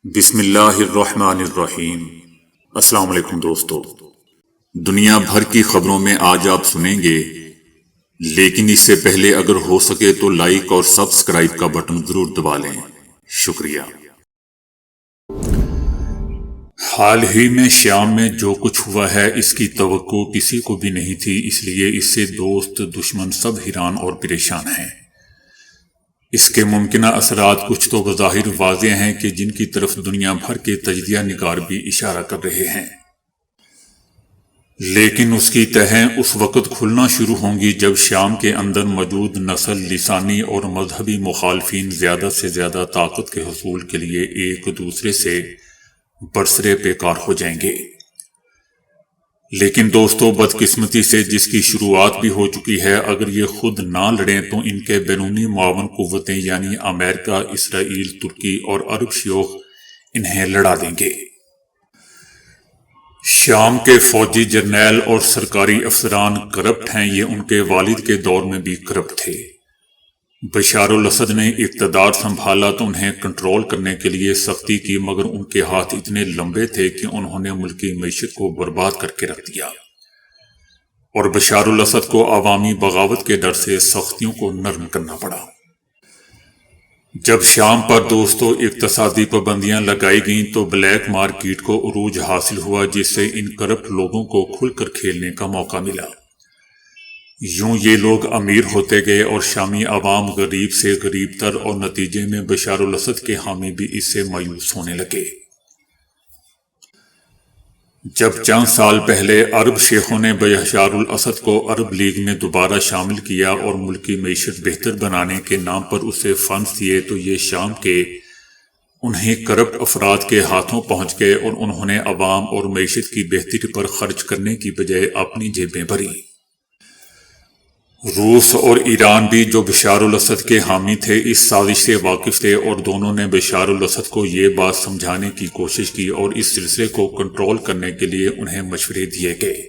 بسم اللہ الرحمن الرحیم۔ السلام علیکم دوستو، دنیا بھر کی خبروں میں آج آپ سنیں گے، لیکن اس سے پہلے اگر ہو سکے تو لائک اور سبسکرائب کا بٹن ضرور دبا لیں۔ شکریہ۔ حال ہی میں شام میں جو کچھ ہوا ہے اس کی توقع کسی کو بھی نہیں تھی، اس لیے اس سے دوست دشمن سب حیران اور پریشان ہیں۔ اس کے ممکنہ اثرات کچھ تو بظاہر واضح ہیں کہ جن کی طرف دنیا بھر کے تجزیہ نگار بھی اشارہ کر رہے ہیں، لیکن اس کی تہیں اس وقت کھلنا شروع ہوں گی جب شام کے اندر موجود نسل، لسانی اور مذہبی مخالفین زیادہ سے زیادہ طاقت کے حصول کے لیے ایک دوسرے سے برسرے پیکار ہو جائیں گے۔ لیکن دوستو، بدقسمتی سے جس کی شروعات بھی ہو چکی ہے، اگر یہ خود نہ لڑیں تو ان کے بیرونی معاون قوتیں یعنی امریکہ، اسرائیل، ترکی اور عرب شیوخ انہیں لڑا دیں گے۔ شام کے فوجی جرنیل اور سرکاری افسران کرپٹ ہیں، یہ ان کے والد کے دور میں بھی کرپٹ تھے۔ بشار الاسد نے اقتدار سنبھالا تو انہیں کنٹرول کرنے کے لیے سختی کی، مگر ان کے ہاتھ اتنے لمبے تھے کہ انہوں نے ملکی معیشت کو برباد کر کے رکھ دیا، اور بشار الاسد کو عوامی بغاوت کے ڈر سے سختیوں کو نرم کرنا پڑا۔ جب شام پر دوستو اقتصادی پابندیاں لگائی گئیں تو بلیک مارکیٹ کو عروج حاصل ہوا، جس سے ان کرپٹ لوگوں کو کھل کر کھیلنے کا موقع ملا۔ یوں یہ لوگ امیر ہوتے گئے اور شامی عوام غریب سے غریب تر، اور نتیجے میں بشار الاسد کے حامی بھی اس سے مایوس ہونے لگے۔ جب چند سال پہلے عرب شیخوں نے بشار الاسد کو عرب لیگ میں دوبارہ شامل کیا اور ملکی معیشت بہتر بنانے کے نام پر اسے فنڈز دیے، تو یہ شام کے انہیں کرپٹ افراد کے ہاتھوں پہنچ گئے اور انہوں نے عوام اور معیشت کی بہتری پر خرچ کرنے کی بجائے اپنی جیبیں بھری۔ روس اور ایران بھی، جو بشار الاسد کے حامی تھے، اس سازش سے واقف تھے، اور دونوں نے بشار الاسد کو یہ بات سمجھانے کی کوشش کی اور اس سلسلے کو کنٹرول کرنے کے لیے انہیں مشورے دیے گئے،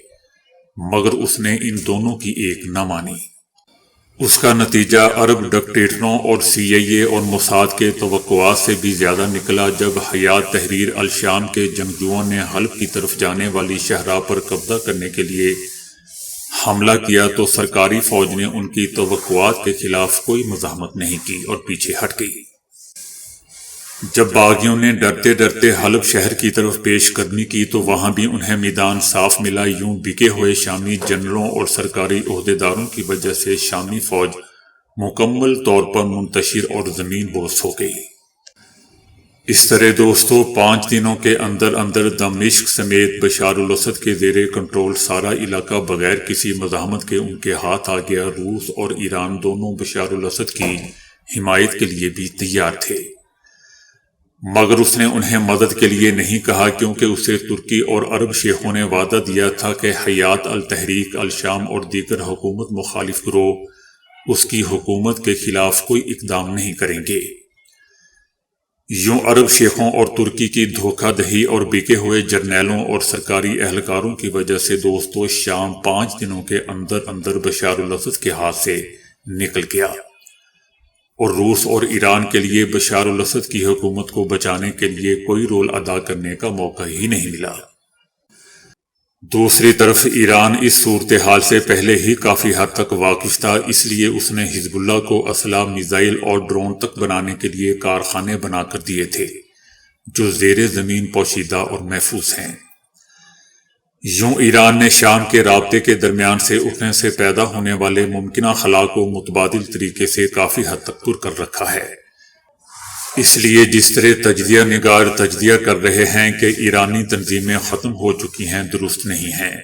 مگر اس نے ان دونوں کی ایک نہ مانی۔ اس کا نتیجہ عرب ڈکٹیٹروں اور CIA اور موساد کے توقعات سے بھی زیادہ نکلا۔ جب حیات تحریر الشام کے جنگجوؤں نے حلب کی طرف جانے والی شاہراہ پر قبضہ کرنے کے لیے حملہ کیا تو سرکاری فوج نے ان کی توقعات کے خلاف کوئی مزاحمت نہیں کی اور پیچھے ہٹ گئی۔ جب باغیوں نے ڈرتے ڈرتے حلب شہر کی طرف پیش قدمی کی تو وہاں بھی انہیں میدان صاف ملا۔ یوں بکے ہوئے شامی جنرلوں اور سرکاری عہدیداروں کی وجہ سے شامی فوج مکمل طور پر منتشر اور زمین بوس ہو گئی۔ اس طرح دوستو 5 دنوں کے اندر اندر دمشق سمیت بشار الاسد کے زیر کنٹرول سارا علاقہ بغیر کسی مزاحمت کے ان کے ہاتھ آ گیا۔ روس اور ایران دونوں بشار الاسد کی حمایت کے لیے بھی تیار تھے، مگر اس نے انہیں مدد کے لیے نہیں کہا، کیونکہ اسے ترکی اور عرب شیخوں نے وعدہ دیا تھا کہ حیات التحریک الشام اور دیگر حکومت مخالف گروہ اس کی حکومت کے خلاف کوئی اقدام نہیں کریں گے۔ یوں عرب شیخوں اور ترکی کی دھوکہ دہی اور بکے ہوئے جرنیلوں اور سرکاری اہلکاروں کی وجہ سے دوستو شام 5 دنوں کے اندر اندر بشار الاسد کے ہاتھ سے نکل گیا، اور روس اور ایران کے لیے بشار الاسد کی حکومت کو بچانے کے لیے کوئی رول ادا کرنے کا موقع ہی نہیں ملا۔ دوسری طرف ایران اس صورتحال سے پہلے ہی کافی حد تک واقف تھا، اس لیے اس نے حزب اللہ کو اسلحہ، میزائل اور ڈرون تک بنانے کے لیے کارخانے بنا کر دیے تھے، جو زیر زمین پوشیدہ اور محفوظ ہیں۔ یوں ایران نے شام کے رابطے کے درمیان سے اٹھنے سے پیدا ہونے والے ممکنہ خلا کو متبادل طریقے سے کافی حد تک پر کر رکھا ہے۔ اس لیے جس طرح تجزیہ نگار تجزیہ کر رہے ہیں کہ ایرانی تنظیمیں ختم ہو چکی ہیں، درست نہیں ہیں۔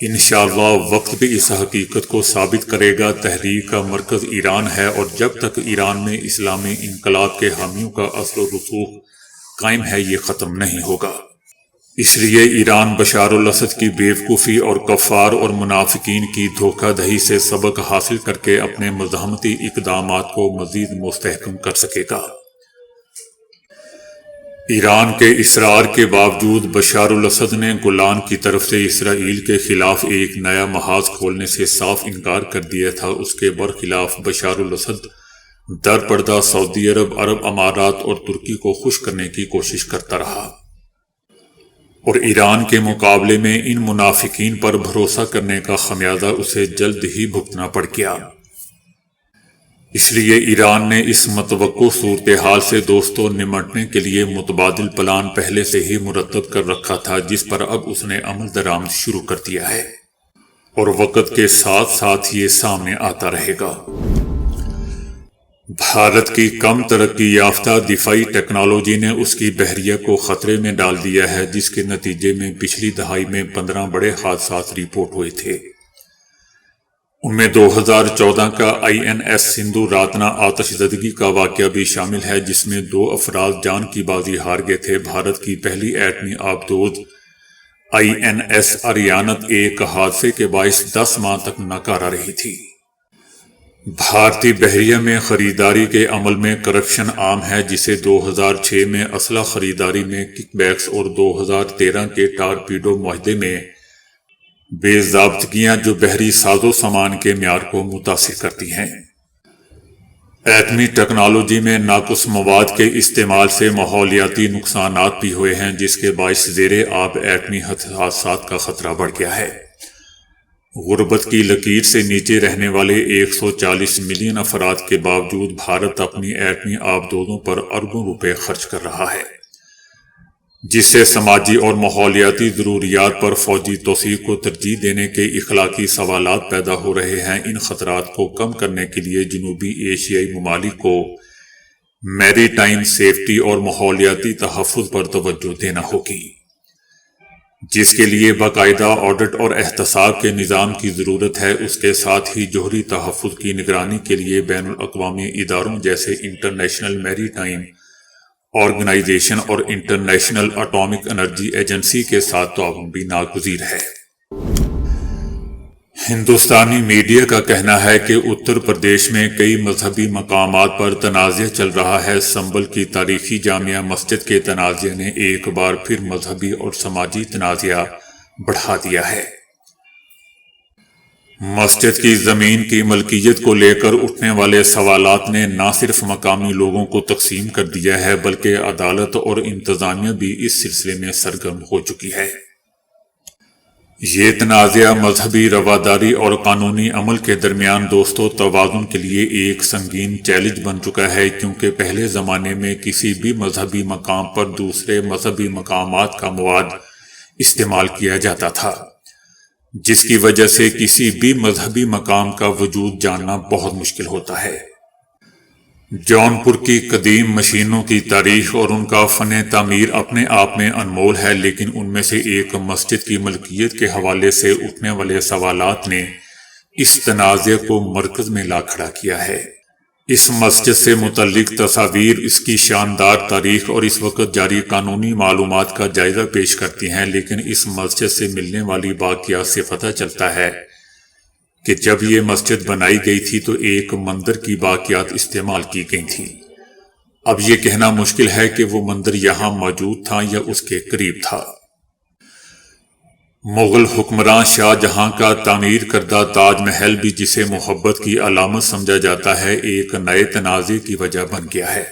انشاءاللہ وقت بھی اس حقیقت کو ثابت کرے گا۔ تحریک کا مرکز ایران ہے، اور جب تک ایران میں اسلامی انقلاب کے حامیوں کا اثر و رسوخ قائم ہے، یہ ختم نہیں ہوگا۔ اس لیے ایران بشار الاسد کی بیوقوفی اور کفار اور منافقین کی دھوکہ دہی سے سبق حاصل کر کے اپنے مزاحمتی اقدامات کو مزید مستحکم کر سکے گا۔ ایران کے اصرار کے باوجود بشار الاسد نے گولان کی طرف سے اسرائیل کے خلاف ایک نیا محاذ کھولنے سے صاف انکار کر دیا تھا۔ اس کے برخلاف بشار الاسد در پردہ سعودی عرب، عرب امارات اور ترکی کو خوش کرنے کی کوشش کرتا رہا، اور ایران کے مقابلے میں ان منافقین پر بھروسہ کرنے کا خمیازہ اسے جلد ہی بھگتنا پڑ گیا۔ اس لیے ایران نے اس متوقع صورتحال سے دوستوں نمٹنے کے لیے متبادل پلان پہلے سے ہی مرتب کر رکھا تھا، جس پر اب اس نے عمل درآمد شروع کر دیا ہے، اور وقت کے ساتھ ساتھ یہ سامنے آتا رہے گا۔ بھارت کی کم ترقی یافتہ دفاعی ٹیکنالوجی نے اس کی بحریہ کو خطرے میں ڈال دیا ہے، جس کے نتیجے میں پچھلی دہائی میں 15 بڑے حادثات رپورٹ ہوئے تھے۔ ان میں 2014 کا INS سندھو راتنا آتش زدگی کا واقعہ بھی شامل ہے، جس میں 2 افراد جان کی بازی ہار گئے تھے۔ بھارت کی پہلی ایٹمی آبدوز INS اریانت ایک حادثے کے باعث 10 ماہ تک ناکارہ رہی تھی۔ بھارتی بحریہ میں خریداری کے عمل میں کرپشن عام ہے، جسے 2006 میں اسلحہ خریداری میں کک بیکس اور 2013 کے ٹارپیڈو معاہدے میں بے ضابطگیاں جو بحری ساز و سامان کے معیار کو متاثر کرتی ہیں۔ ایٹمی ٹیکنالوجی میں ناقص مواد کے استعمال سے ماحولیاتی نقصانات بھی ہوئے ہیں، جس کے باعث زیر آب ایٹمی حادثات کا خطرہ بڑھ گیا ہے۔ غربت کی لکیر سے نیچے رہنے والے 140 ملین افراد کے باوجود بھارت اپنی ایٹمی آبدوزوں پر اربوں روپے خرچ کر رہا ہے، جس سے سماجی اور ماحولیاتی ضروریات پر فوجی توسیع کو ترجیح دینے کے اخلاقی سوالات پیدا ہو رہے ہیں۔ ان خطرات کو کم کرنے کے لیے جنوبی ایشیائی ممالک کو میری ٹائم سیفٹی اور ماحولیاتی تحفظ پر توجہ دینا ہوگی، جس کے لیے باقاعدہ آڈٹ اور احتساب کے نظام کی ضرورت ہے۔ اس کے ساتھ ہی جوہری تحفظ کی نگرانی کے لیے بین الاقوامی اداروں جیسے انٹرنیشنل میری ٹائم آرگنائزیشن اور انٹرنیشنل اٹامک انرجی ایجنسی کے ساتھ تعاون بھی ناگزیر ہے۔ ہندوستانی میڈیا کا کہنا ہے کہ اتر پردیش میں کئی مذہبی مقامات پر تنازع چل رہا ہے۔ سنبل کی تاریخی جامع مسجد کے تنازع نے ایک بار پھر مذہبی اور سماجی تنازع بڑھا دیا ہے۔ مسجد کی زمین کی ملکیت کو لے کر اٹھنے والے سوالات نے نہ صرف مقامی لوگوں کو تقسیم کر دیا ہے، بلکہ عدالت اور انتظامیہ بھی اس سلسلے میں سرگرم ہو چکی ہے۔ یہ تنازع مذہبی رواداری اور قانونی عمل کے درمیان دوستوں توازن کے لیے ایک سنگین چیلنج بن چکا ہے، کیونکہ پہلے زمانے میں کسی بھی مذہبی مقام پر دوسرے مذہبی مقامات کا مواد استعمال کیا جاتا تھا، جس کی وجہ سے کسی بھی مذہبی مقام کا وجود جاننا بہت مشکل ہوتا ہے۔ جونپور کی قدیم مشینوں کی تاریخ اور ان کا فن تعمیر اپنے آپ میں انمول ہے، لیکن ان میں سے ایک مسجد کی ملکیت کے حوالے سے اٹھنے والے سوالات نے اس تنازع کو مرکز میں لا کھڑا کیا ہے۔ اس مسجد سے متعلق تصاویر اس کی شاندار تاریخ اور اس وقت جاری قانونی معلومات کا جائزہ پیش کرتی ہیں، لیکن اس مسجد سے ملنے والی باقیات سے پتہ چلتا ہے کہ جب یہ مسجد بنائی گئی تھی تو ایک مندر کی باقیات استعمال کی گئی تھیں۔ اب یہ کہنا مشکل ہے کہ وہ مندر یہاں موجود تھا یا اس کے قریب تھا۔ مغل حکمران شاہ جہاں کا تعمیر کردہ تاج محل بھی، جسے محبت کی علامت سمجھا جاتا ہے، ایک نئے تنازع کی وجہ بن گیا ہے۔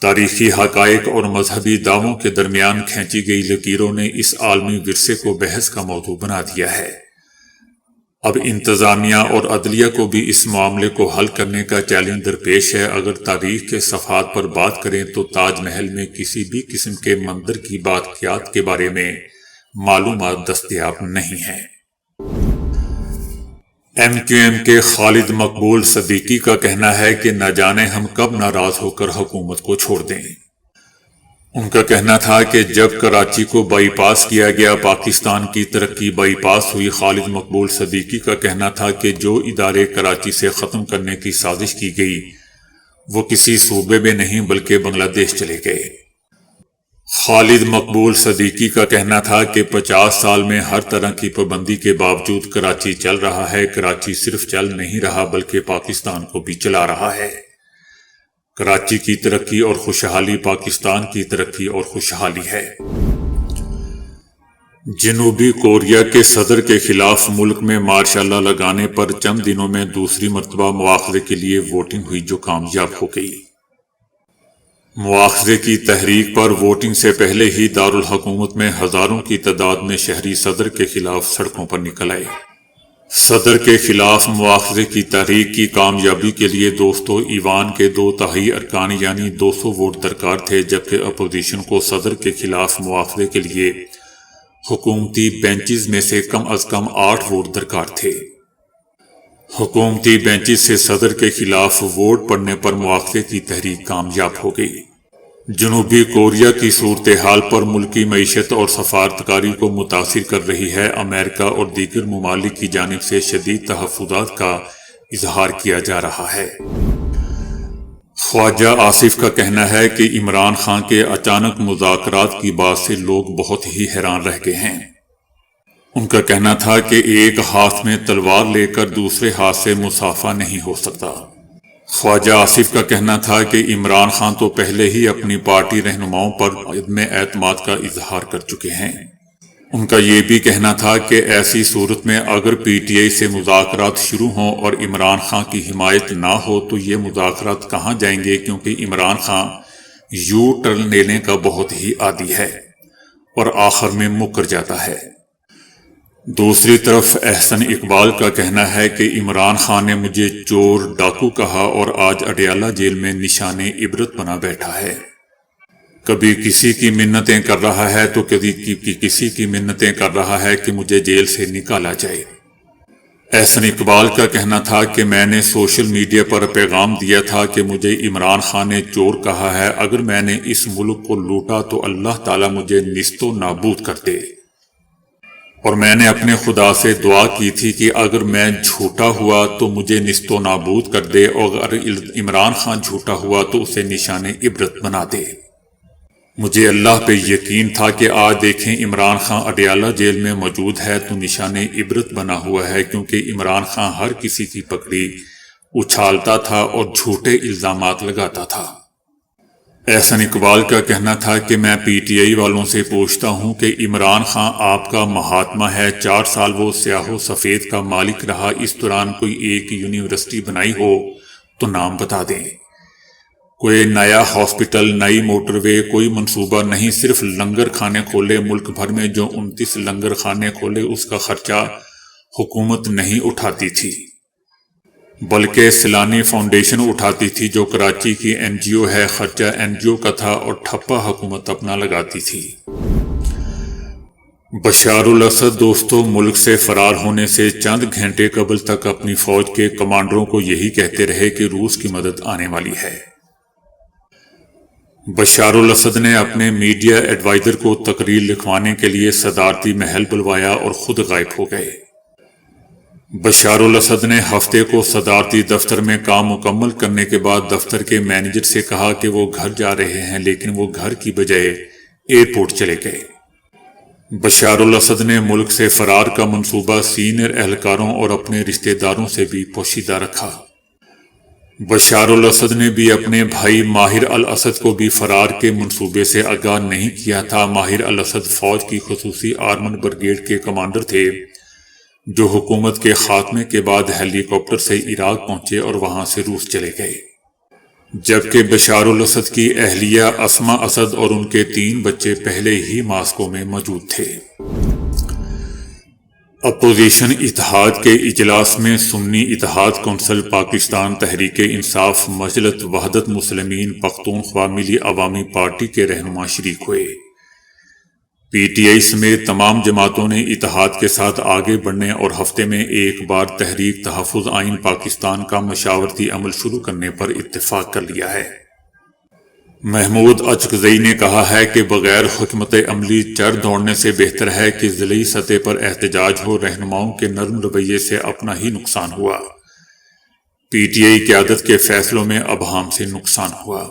تاریخی حقائق اور مذہبی دعووں کے درمیان کھینچی گئی لکیروں نے اس عالمی ورثے کو بحث کا موضوع بنا دیا ہے۔ اب انتظامیہ اور عدلیہ کو بھی اس معاملے کو حل کرنے کا چیلنج درپیش ہے۔ اگر تاریخ کے صفحات پر بات کریں تو تاج محل میں کسی بھی قسم کے مندر کی باقیات کے بارے میں معلومات دستیاب نہیں ہیں۔ MQM کے خالد مقبول صدیقی کا کہنا ہے کہ نہ جانے ہم کب ناراض ہو کر حکومت کو چھوڑ دیں۔ ان کا کہنا تھا کہ جب کراچی کو بائی پاس کیا گیا، پاکستان کی ترقی بائی پاس ہوئی۔ خالد مقبول صدیقی کا کہنا تھا کہ جو ادارے کراچی سے ختم کرنے کی سازش کی گئی وہ کسی صوبے میں نہیں بلکہ بنگلہ دیش چلے گئے۔ خالد مقبول صدیقی کا کہنا تھا کہ 50 سال میں ہر طرح کی پابندی کے باوجود کراچی چل رہا ہے۔ کراچی صرف چل نہیں رہا بلکہ پاکستان کو بھی چلا رہا ہے۔ کراچی کی ترقی اور خوشحالی پاکستان کی ترقی اور خوشحالی ہے۔ جنوبی کوریا کے صدر کے خلاف ملک میں مارشل لا لگانے پر چند دنوں میں دوسری مرتبہ مواخذے کے لیے ووٹنگ ہوئی جو کامیاب ہو گئی۔ مواخذے کی تحریک پر ووٹنگ سے پہلے ہی دارالحکومت میں ہزاروں کی تعداد میں شہری صدر کے خلاف سڑکوں پر نکل آئے۔ صدر کے خلاف مواخذے کی تحریک کی کامیابی کے لیے دوستو ایوان کے 2/3 ارکان یعنی 200 ووٹ درکار تھے، جبکہ اپوزیشن کو صدر کے خلاف مواخذے کے لیے حکومتی بینچز میں سے کم از کم 8 ووٹ درکار تھے۔ حکومتی بینچز سے صدر کے خلاف ووٹ پڑنے پر مواخذے کی تحریک کامیاب ہو گئی۔ جنوبی کوریا کی صورتحال پر ملکی معیشت اور سفارتکاری کو متاثر کر رہی ہے۔ امریکہ اور دیگر ممالک کی جانب سے شدید تحفظات کا اظہار کیا جا رہا ہے۔ خواجہ آصف کا کہنا ہے کہ عمران خان کے اچانک مذاکرات کی بات سے لوگ بہت ہی حیران رہ گئے ہیں۔ ان کا کہنا تھا کہ ایک ہاتھ میں تلوار لے کر دوسرے ہاتھ سے مصافحہ نہیں ہو سکتا۔ خواجہ آصف کا کہنا تھا کہ عمران خان تو پہلے ہی اپنی پارٹی رہنماؤں پر عدم اعتماد کا اظہار کر چکے ہیں۔ ان کا یہ بھی کہنا تھا کہ ایسی صورت میں اگر پی ٹی آئی سے مذاکرات شروع ہوں اور عمران خان کی حمایت نہ ہو تو یہ مذاکرات کہاں جائیں گے، کیونکہ عمران خان یو ٹرن لینے کا بہت ہی عادی ہے اور آخر میں مکر جاتا ہے۔ دوسری طرف احسن اقبال کا کہنا ہے کہ عمران خان نے مجھے چور ڈاکو کہا اور آج اڈیالہ جیل میں نشان عبرت بنا بیٹھا ہے۔ کبھی کسی کی منتیں کر رہا ہے تو کبھی کسی کی منتیں کر رہا ہے کہ مجھے جیل سے نکالا جائے۔ احسن اقبال کا کہنا تھا کہ میں نے سوشل میڈیا پر پیغام دیا تھا کہ مجھے عمران خان نے چور کہا ہے، اگر میں نے اس ملک کو لوٹا تو اللہ تعالیٰ مجھے نیست و نابود کر دے، اور میں نے اپنے خدا سے دعا کی تھی کہ اگر میں جھوٹا ہوا تو مجھے نیست و نابود کر دے، اور اگر عمران خان جھوٹا ہوا تو اسے نشان عبرت بنا دے۔ مجھے اللہ پہ یقین تھا کہ آج دیکھیں عمران خان اڈیالہ جیل میں موجود ہے تو نشان عبرت بنا ہوا ہے، کیونکہ عمران خان ہر کسی کی پکڑی اچھالتا تھا اور جھوٹے الزامات لگاتا تھا۔ احسن اقبال کا کہنا تھا کہ میں پی ٹی آئی والوں سے پوچھتا ہوں کہ عمران خان آپ کا مہاتما ہے، 4 سال وہ سیاہ و سفید کا مالک رہا، اس دوران کوئی ایک یونیورسٹی بنائی ہو تو نام بتا دیں، کوئی نیا ہاسپٹل، نئی موٹر وے، کوئی منصوبہ نہیں، صرف لنگر کھانے کھولے ملک بھر میں، جو 29 لنگر خانے کھولے اس کا خرچہ حکومت نہیں اٹھاتی تھی بلکہ سیلانی فاؤنڈیشن اٹھاتی تھی جو کراچی کی این جی او ہے، خرچہ این جی او کا تھا اور ٹھپا حکومت اپنا لگاتی تھی۔ بشار الاسد دوستو ملک سے فرار ہونے سے چند گھنٹے قبل تک اپنی فوج کے کمانڈروں کو یہی کہتے رہے کہ روس کی مدد آنے والی ہے۔ بشار الاسد نے اپنے میڈیا ایڈوائزر کو تقریر لکھوانے کے لیے صدارتی محل بلوایا اور خود غائب ہو گئے۔ بشار الاسد نے ہفتے کو صدارتی دفتر میں کام مکمل کرنے کے بعد دفتر کے مینیجر سے کہا کہ وہ گھر جا رہے ہیں، لیکن وہ گھر کی بجائے ایئرپورٹ چلے گئے۔ بشار الاسد نے ملک سے فرار کا منصوبہ سینئر اہلکاروں اور اپنے رشتہ داروں سے بھی پوشیدہ رکھا۔ بشار الاسد نے بھی اپنے بھائی ماہر الاسد کو بھی فرار کے منصوبے سے آگاہ نہیں کیا تھا۔ ماہر الاسد فوج کی خصوصی آرمڈ بریگیڈ کے کمانڈر تھے جو حکومت کے خاتمے کے بعد ہیلی کاپٹر سے عراق پہنچے اور وہاں سے روس چلے گئے، جبکہ بشار الاسد کی اہلیہ اسما اسد اور ان کے 3 بچے پہلے ہی ماسکو میں موجود تھے۔ اپوزیشن اتحاد کے اجلاس میں سنی اتحاد کونسل پاکستان، تحریک انصاف، مجلس وحدت مسلمین پختونخوا، ملی عوامی پارٹی کے رہنما شریک ہوئے۔ پی ٹی آئی سمیت تمام جماعتوں نے اتحاد کے ساتھ آگے بڑھنے اور ہفتے میں ایک بار تحریک تحفظ آئین پاکستان کا مشاورتی عمل شروع کرنے پر اتفاق کر لیا ہے۔ محمود اچکزئی نے کہا ہے کہ بغیر حکمت عملی چر دوڑنے سے بہتر ہے کہ ضلعی سطح پر احتجاج ہو۔ رہنماؤں کے نرم رویے سے اپنا ہی نقصان ہوا، پی ٹی آئی قیادت کے فیصلوں میں ابہام سے نقصان ہوا۔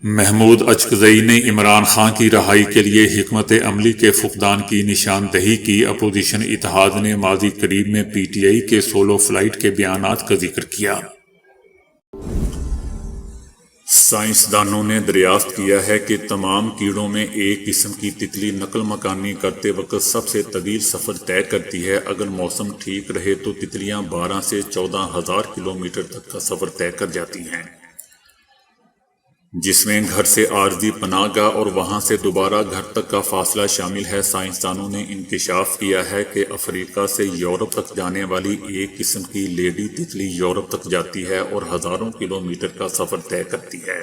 محمود اچکزئی نے عمران خان کی رہائی کے لیے حکمت عملی کے فقدان کی نشاندہی کی۔ اپوزیشن اتحاد نے ماضی قریب میں پی ٹی آئی کے سولو فلائٹ کے بیانات کا ذکر کیا۔ سائنسدانوں نے دریافت کیا ہے کہ تمام کیڑوں میں ایک قسم کی تتلی نقل مکانی کرتے وقت سب سے طویل سفر طے کرتی ہے۔ اگر موسم ٹھیک رہے تو تتلیاں 12 سے 14,000 کلومیٹر تک کا سفر طے کر جاتی ہیں، جس میں گھر سے عارضی پناہ گاہ اور وہاں سے دوبارہ گھر تک کا فاصلہ شامل ہے۔ سائنسدانوں نے انکشاف کیا ہے کہ افریقہ سے یورپ تک جانے والی ایک قسم کی لیڈی تتلی یورپ تک جاتی ہے اور ہزاروں کلومیٹر کا سفر طے کرتی ہے۔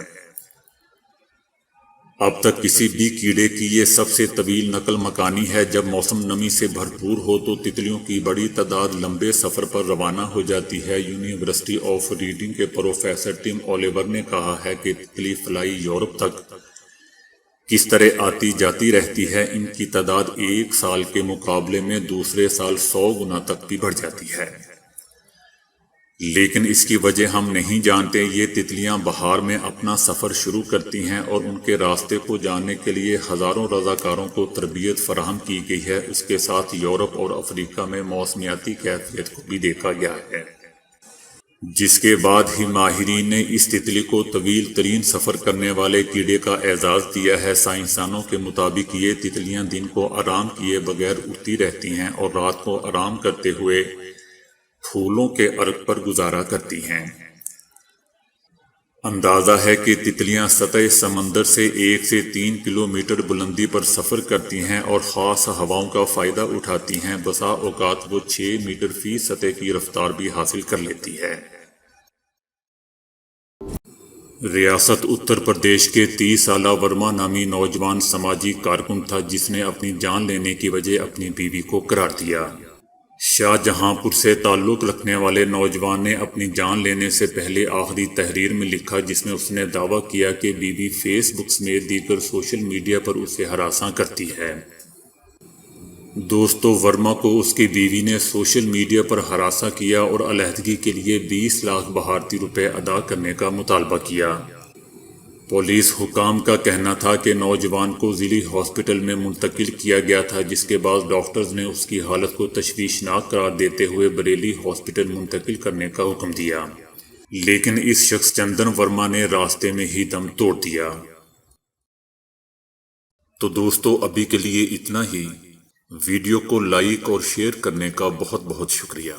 اب تک کسی بھی کیڑے کی یہ سب سے طویل نقل مکانی ہے۔ جب موسم نمی سے بھرپور ہو تو تتلیوں کی بڑی تعداد لمبے سفر پر روانہ ہو جاتی ہے۔ یونیورسٹی آف ریڈنگ کے پروفیسر ٹم اولیور نے کہا ہے کہ تتلی فلائی یورپ تک کس طرح آتی جاتی رہتی ہے۔ ان کی تعداد ایک سال کے مقابلے میں دوسرے سال 100 گنا تک بھی بڑھ جاتی ہے، لیکن اس کی وجہ ہم نہیں جانتے۔ یہ تتلیاں بہار میں اپنا سفر شروع کرتی ہیں اور ان کے راستے کو جاننے کے لیے ہزاروں رضاکاروں کو تربیت فراہم کی گئی ہے۔ اس کے ساتھ یورپ اور افریقہ میں موسمیاتی کیفیت کو بھی دیکھا گیا ہے، جس کے بعد ہی ماہرین نے اس تتلی کو طویل ترین سفر کرنے والے کیڑے کا اعزاز دیا ہے۔ سائنسدانوں کے مطابق یہ تتلیاں دن کو آرام کیے بغیر اڑتی رہتی ہیں اور رات کو آرام کرتے ہوئے پھولوں کے عرق پر گزارا کرتی ہیں۔ اندازہ ہے کہ تتلیاں سطح سمندر سے 1 سے 3 کلومیٹر بلندی پر سفر کرتی ہیں اور خاص ہواؤں کا فائدہ اٹھاتی ہیں۔ بسا اوقات وہ 6 میٹر فی سطح کی رفتار بھی حاصل کر لیتی ہے۔ ریاست اتر پردیش کے 30 سالہ ورما نامی نوجوان سماجی کارکن تھا، جس نے اپنی جان لینے کی وجہ اپنی بیوی کو قرار دیا۔ شاہ جہاں پور سے تعلق رکھنے والے نوجوان نے اپنی جان لینے سے پہلے آخری تحریر میں لکھا، جس میں اس نے دعویٰ کیا کہ بیوی فیس بک سمیت دیگر سوشل میڈیا پر اسے ہراساں کرتی ہے۔ دوستو، ورما کو اس کی بیوی نے سوشل میڈیا پر ہراساں کیا اور علیحدگی کے لیے 20 لاکھ بھارتی روپے ادا کرنے کا مطالبہ کیا۔ پولیس حکام کا کہنا تھا کہ نوجوان کو ضلعی ہاسپٹل میں منتقل کیا گیا تھا، جس کے بعد ڈاکٹرز نے اس کی حالت کو تشویشناک قرار دیتے ہوئے بریلی ہاسپٹل منتقل کرنے کا حکم دیا، لیکن اس شخص چندن ورما نے راستے میں ہی دم توڑ دیا۔ تو دوستو، ابھی کے لیے اتنا ہی۔ ویڈیو کو لائک اور شیئر کرنے کا بہت بہت شکریہ۔